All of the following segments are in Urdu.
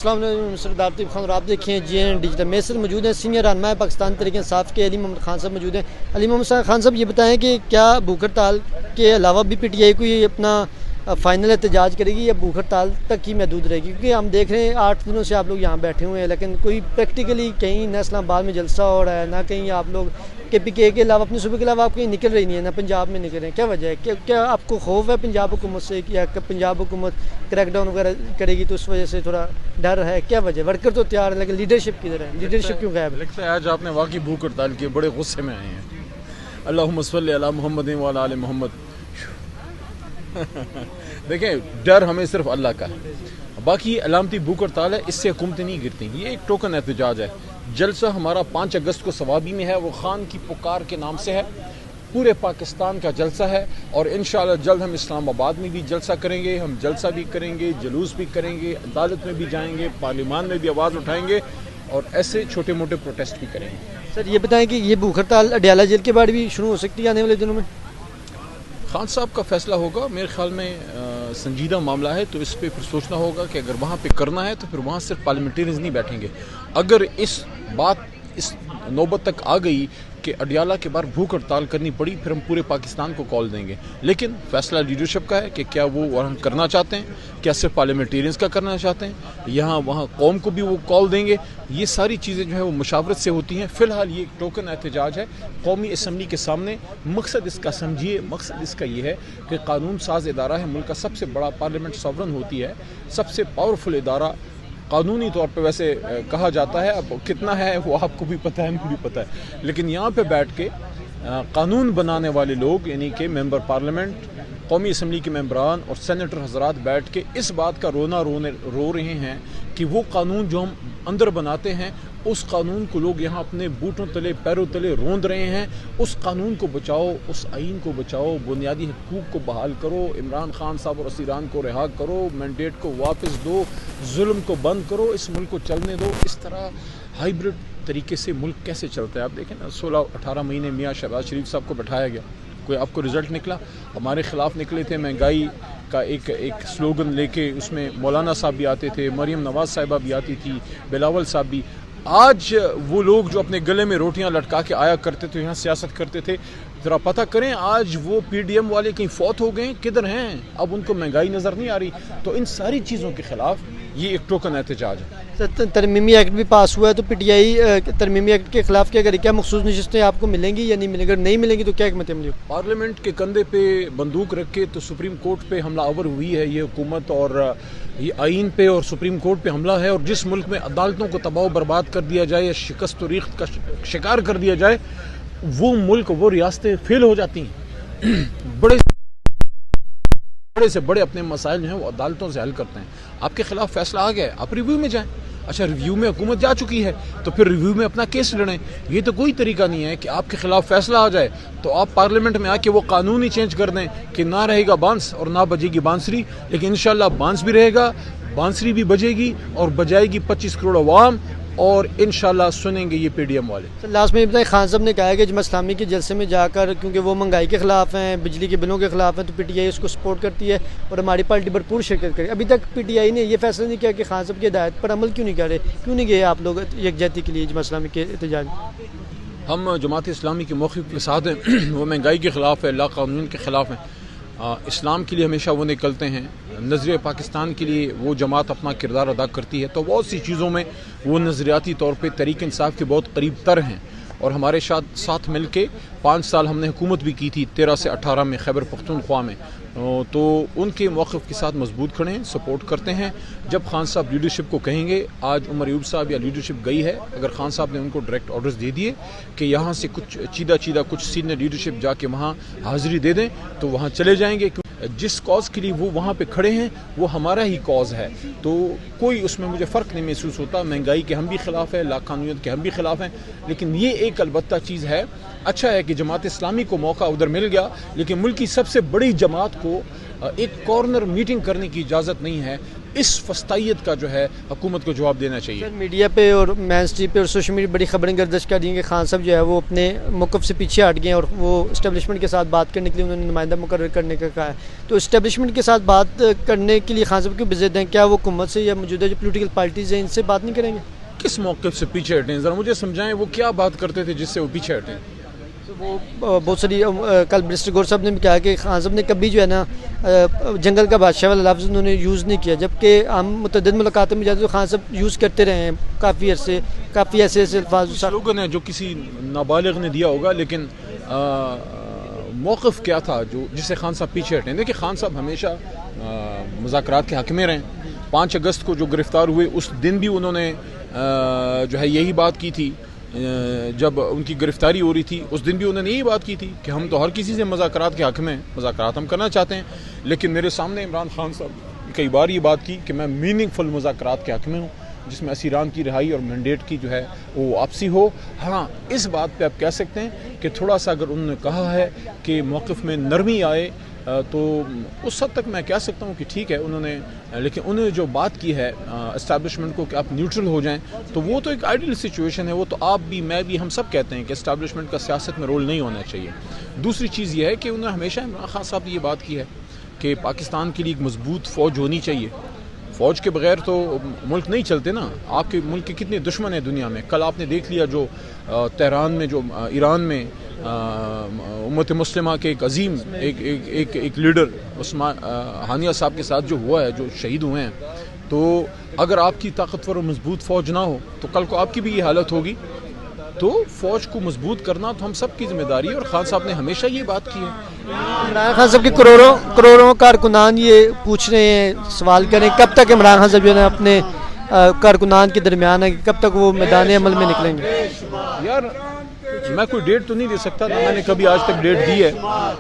السلام علیکم سر دارتیب خان اور آپ دیکھیں جی این ڈیجیٹل میں سر موجود ہیں سینئر رہنما پاکستان تحریک انصاف کے علی محمد خان صاحب موجود ہیں. علی محمد خان صاحب یہ بتائیں کہ کیا بھوک ہڑتال کے علاوہ بھی پی ٹی آئی کوئی اپنا فائنل احتجاج کرے گی یا بھوک ہڑتال تک ہی محدود رہے گی؟ کیونکہ ہم دیکھ رہے ہیں 8 دنوں سے آپ لوگ یہاں بیٹھے ہوئے ہیں لیکن کوئی پریکٹیکلی کہیں نہ اسلام آباد میں جلسہ ہو رہا ہے نہ کہیں آپ لوگ کے پی کے علاوہ اپنے صوبے کے علاوہ آپ کہیں نکل رہی نہیں ہے نہ پنجاب میں نکل رہے ہیں. کیا وجہ ہے؟ کیا آپ کو خوف ہے پنجاب حکومت سے یا پنجاب حکومت کریک ڈاؤن وغیرہ کرے گی تو اس وجہ سے تھوڑا ڈر ہے؟ کیا وجہ؟ ورکر تو تیار ہے لیکن لیڈرشپ کدھر ہے؟ لیڈرشپ کیوں غائب ہے؟ لگتا ہے آج آپ نے واقعی بھوک ہڑتال کی بڑے غصے میں آئے ہیں. اللہم صلی علی محمد وعلی آل محمد. دیکھیں ڈر ہمیں صرف اللہ کا ہے، باقی علامتی بھوک ہڑتال ہے، اس سے حکومتیں نہیں گرتی. یہ ایک ٹوکن احتجاج ہے. جلسہ ہمارا 5 اگست کو ثوابی میں ہے، وہ خان کی پکار کے نام سے ہے، پورے پاکستان کا جلسہ ہے اور انشاءاللہ جلد ہم اسلام آباد میں بھی جلسہ کریں گے. ہم جلسہ بھی کریں گے، جلوس بھی کریں گے، عدالت میں بھی جائیں گے، پارلیمان میں بھی آواز اٹھائیں گے اور ایسے چھوٹے موٹے پروٹیسٹ بھی کریں گے. سر یہ بتائیں کہ یہ بھوک ہڑتال اڈیالہ جیل کے بعد بھی شروع ہو سکتی ہے آنے والے دنوں میں؟ خان صاحب کا فیصلہ ہوگا. میرے خیال میں سنجیدہ معاملہ ہے تو اس پہ پھر سوچنا ہوگا کہ اگر وہاں پہ کرنا ہے تو پھر وہاں صرف پارلیمنٹیرینز نہیں بیٹھیں گے. اگر اس نوبت تک آ گئی کہ اڈیالہ کے بعد بھوک ہڑتال کرنی پڑی پھر ہم پورے پاکستان کو کال دیں گے. لیکن فیصلہ لیڈرشپ کا ہے کہ کیا وہ وہاں کرنا چاہتے ہیں، کیا صرف پارلیمنٹیرینز کا کرنا چاہتے ہیں، یہاں وہاں قوم کو بھی وہ کال دیں گے. یہ ساری چیزیں جو ہے وہ مشاورت سے ہوتی ہیں. فی الحال یہ ایک ٹوکن احتجاج ہے قومی اسمبلی کے سامنے. مقصد اس کا سمجھیے، مقصد اس کا یہ ہے کہ قانون ساز ادارہ ہے ملک کا، سب سے بڑا پارلیمنٹ سوورن ہوتی ہے، سب سے پاورفل ادارہ قانونی طور پہ ویسے کہا جاتا ہے. اب کتنا ہے وہ آپ کو بھی پتہ ہے، مجھے بھی پتہ ہے، لیکن یہاں پہ بیٹھ کے قانون بنانے والے لوگ یعنی کہ ممبر پارلیمنٹ، قومی اسمبلی کے ممبران اور سینیٹر حضرات بیٹھ کے اس بات کا رو رہے ہیں کہ وہ قانون جو ہم اندر بناتے ہیں اس قانون کو لوگ یہاں اپنے بوٹوں تلے پیروں تلے روند رہے ہیں. اس قانون کو بچاؤ، اس آئین کو بچاؤ، بنیادی حقوق کو بحال کرو، عمران خان صاحب اور اسیران کو رہا کرو، مینڈیٹ کو واپس دو، ظلم کو بند کرو، اس ملک کو چلنے دو. اس طرح ہائیبرڈ طریقے سے ملک کیسے چلتا ہے؟ آپ دیکھیں نا 16-18 مہینے میاں شہباز شریف صاحب کو بٹھایا گیا، کوئی آپ کو رزلٹ نکلا؟ ہمارے خلاف نکلے تھے، مہنگائی کا ایک سلوگن لے کے، اس میں مولانا صاحب بھی آتے تھے، مریم نواز صاحبہ بھی آتی تھی، بلاول صاحب بھی. آج وہ لوگ جو اپنے گلے میں روٹیاں لٹکا کے آیا کرتے تھے، یہاں سیاست کرتے تھے، ذرا پتہ کریں آج وہ پی ڈی ایم والے کہیں فوت ہو گئے، کدھر ہیں؟ اب ان کو مہنگائی نظر نہیں آ رہی. تو ان ساری چیزوں کے خلاف یہ ایک ٹوکن احتجاج ہے. ترمیمی ایکٹ بھی پاس ہوا ہے تو پی ٹی آئی ترمیمی ایکٹ کے خلاف کیا کرے؟ کیا مخصوص نشستیں آپ کو ملیں گی یا نہیں ملیں گی؟ اگر نہیں ملیں گی تو کیا حکمت عملی؟ پارلیمنٹ کے کندھے پہ بندوق رکھ کے تو سپریم کورٹ پہ حملہ آور ہوئی ہے یہ حکومت، اور یہ آئین پہ اور سپریم کورٹ پہ حملہ ہے. اور جس ملک میں عدالتوں کو تباہ و برباد کر دیا جائے یا شکست و ریخت کا شکار کر دیا جائے، وہ ملک، وہ ریاستیں فیل ہو جاتی ہیں. بڑے سے بڑے اپنے مسائل جو ہیں وہ عدالتوں سے حل کرتے ہیں. آپ کے خلاف فیصلہ آ گیا ہے، آپ ریویو میں جائیں. اچھا ریویو میں حکومت جا چکی ہے تو پھر ریویو میں اپنا کیس لڑیں. یہ تو کوئی طریقہ نہیں ہے کہ آپ کے خلاف فیصلہ آ جائے تو آپ پارلیمنٹ میں آ کے وہ قانون ہی چینج کر دیں کہ نہ رہے گا بانس اور نہ بجے گی بانسری. لیکن انشاءاللہ بانس بھی رہے گا، بانسری بھی بجے گی اور بجائے گی 25 کروڑ عوام، اور انشاءاللہ سنیں گے یہ پی ڈی ایم والے. لاسٹ میں بتائیں، خان صاحب نے کہا ہے کہ جماعت اسلامی کے جلسے میں جا کر، کیونکہ وہ مہنگائی کے خلاف ہیں، بجلی کے بلوں کے خلاف ہیں، تو پی ٹی آئی اس کو سپورٹ کرتی ہے اور ہماری پارٹی بھرپور شرکت کرے. ابھی تک پی ٹی آئی نے یہ فیصلہ نہیں کیا کہ خان صاحب کی ہدایت پر عمل کیوں نہیں کر رہے؟ کیوں نہیں گئے آپ لوگ یکجہتی کے لیے جماعت اسلامی کے احتجاج؟ ہم جماعت اسلامی کے موقف کے ساتھ ہیں. وہ مہنگائی کے خلاف ہے، لا قانون کے خلاف ہیں. اسلام کے لیے ہمیشہ وہ نکلتے ہیں، نظریہ پاکستان کے لیے وہ جماعت اپنا کردار ادا کرتی ہے. تو بہت سی چیزوں میں وہ نظریاتی طور پہ تحریک انصاف کے بہت قریب تر ہیں، اور ہمارے ساتھ مل کے 5 سال ہم نے حکومت بھی کی تھی 13 سے 18 میں خیبر پختونخوا میں. تو ان کے موقف کے ساتھ مضبوط کھڑے ہیں، سپورٹ کرتے ہیں. جب خان صاحب لیڈرشپ کو کہیں گے، آج عمر ایوب صاحب یا لیڈرشپ گئی ہے، اگر خان صاحب نے ان کو ڈائریکٹ آرڈرز دے دیے کہ یہاں سے کچھ چیدہ کچھ سینئر لیڈرشپ جا کے وہاں حاضری دے دیں تو وہاں چلے جائیں گے. جس کاز کے لیے وہ وہاں پہ کھڑے ہیں وہ ہمارا ہی کاز ہے، تو کوئی اس میں مجھے فرق نہیں محسوس ہوتا. مہنگائی کے ہم بھی خلاف ہیں، لا قانونیت کے ہم بھی خلاف ہیں، لیکن یہ ایک البتہ چیز ہے، اچھا ہے کہ جماعت اسلامی کو موقع ادھر مل گیا، لیکن ملک کی سب سے بڑی جماعت کو ایک کارنر میٹنگ کرنے کی اجازت نہیں ہے. اس فسطائیت کا جو ہے حکومت کو جواب دینا چاہیے. میڈیا پہ اور مین اسٹریم پہ اور سوشل میڈیا بڑی خبریں گردش کر رہی ہیں کہ خان صاحب جو ہے وہ اپنے موقف سے پیچھے ہٹ گئے ہیں اور وہ اسٹیبلشمنٹ کے ساتھ بات کرنے کے لیے انہوں نے نمائندہ مقرر کرنے کا کہا ہے. تو اسٹیبلشمنٹ کے ساتھ بات کرنے کے لیے خان صاحب کیوں بضد ہیں؟ کیا وہ حکومت سے یا موجودہ جو پولیٹیکل پارٹیز ہیں ان سے بات نہیں کریں گے؟ کس موقف سے پیچھے ہٹیں؟ ذرا مجھے سمجھائیں وہ کیا بات کرتے تھے جس سے وہ پیچھے ہٹیں؟ وہ بہت ساری کل منسٹر گور صاحب نے بھی کہا کہ خان صاحب نے کبھی جو ہے نا جنگل کا بادشاہ والا لفظ انہوں نے یوز نہیں کیا، جبکہ ہم متعدد ملاقاتوں میں جاتے تو خان صاحب یوز کرتے رہے ہیں کافی عرصے، کافی ایسے الفاظ. لوگوں نے جو کسی نابالغ نے دیا ہوگا، لیکن موقف کیا تھا جو جس سے خان صاحب پیچھے ہٹیں؟ دیکھیں خان صاحب ہمیشہ مذاکرات کے حق میں رہیں. 5 اگست کو جو گرفتار ہوئے اس دن بھی انہوں نے جو ہے یہی بات کی تھی. جب ان کی گرفتاری ہو رہی تھی اس دن بھی انہوں نے یہی بات کی تھی کہ ہم تو ہر کسی سے مذاکرات کے حق میں ہیں، مذاکرات ہم کرنا چاہتے ہیں. لیکن میرے سامنے عمران خان صاحب کئی بار یہ بات کی کہ میں میننگ فل مذاکرات کے حق میں ہوں، جس میں اسیران کی رہائی اور مینڈیٹ کی جو ہے وہ واپسی ہو. ہاں اس بات پہ آپ کہہ سکتے ہیں کہ تھوڑا سا اگر انہوں نے کہا ہے کہ موقف میں نرمی آئے تو اس حد تک میں کہہ سکتا ہوں کہ ٹھیک ہے انہوں نے، لیکن انہوں نے جو بات کی ہے اسٹیبلشمنٹ کو کہ آپ نیوٹرل ہو جائیں، تو وہ تو ایک آئیڈیل سچویشن ہے. وہ تو آپ بھی میں بھی ہم سب کہتے ہیں کہ اسٹیبلشمنٹ کا سیاست میں رول نہیں ہونا چاہیے. دوسری چیز یہ ہے کہ انہوں نے ہمیشہ عمران خان صاحب نے یہ بات کی ہے کہ پاکستان کے لیے ایک مضبوط فوج ہونی چاہیے. فوج کے بغیر تو ملک نہیں چلتے نا. آپ کے ملک کے کتنے دشمن ہیں دنیا میں؟ کل آپ نے دیکھ لیا جو تہران میں، جو ایران میں امت مسلمہ کے ایک عظیم ایک لیڈر عثمان ہانیہ صاحب کے ساتھ جو ہوا ہے، جو شہید ہوئے ہیں. تو اگر آپ کی طاقتور اور مضبوط فوج نہ ہو تو کل کو آپ کی بھی یہ حالت ہوگی. تو فوج کو مضبوط کرنا تو ہم سب کی ذمہ داری ہے اور خان صاحب نے ہمیشہ یہ بات کی ہے. عمران خان صاحب کے کروڑوں کارکنان یہ پوچھ رہے ہیں، سوال کریں کب تک عمران خان صاحب جو ہے اپنے کارکنان کے درمیان ہے، کب تک وہ میدان عمل میں نکلیں گے؟ یار میں کوئی ڈیٹ تو نہیں دے سکتا، نہ میں نے کبھی آج تک ڈیٹ دی ہے،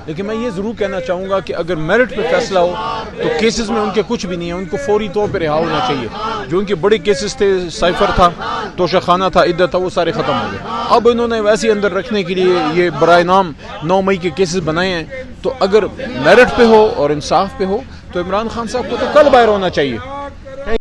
لیکن میں یہ ضرور کہنا چاہوں گا کہ اگر میرٹ پہ فیصلہ ہو تو کیسز میں ان کے کچھ بھی نہیں ہے، ان کو فوری طور پہ رہا ہونا چاہیے. جو ان کے بڑے کیسز تھے، سائفر تھا، توشہ خانہ تھا، عدت تھا، وہ سارے ختم ہو گئے. اب انہوں نے ویسے اندر رکھنے کے لیے یہ برائے نام 9 مئی کے کیسز بنائے ہیں. تو اگر میرٹ پہ ہو اور انصاف پہ ہو تو عمران خان صاحب کو تو کل باہر ہونا چاہیے.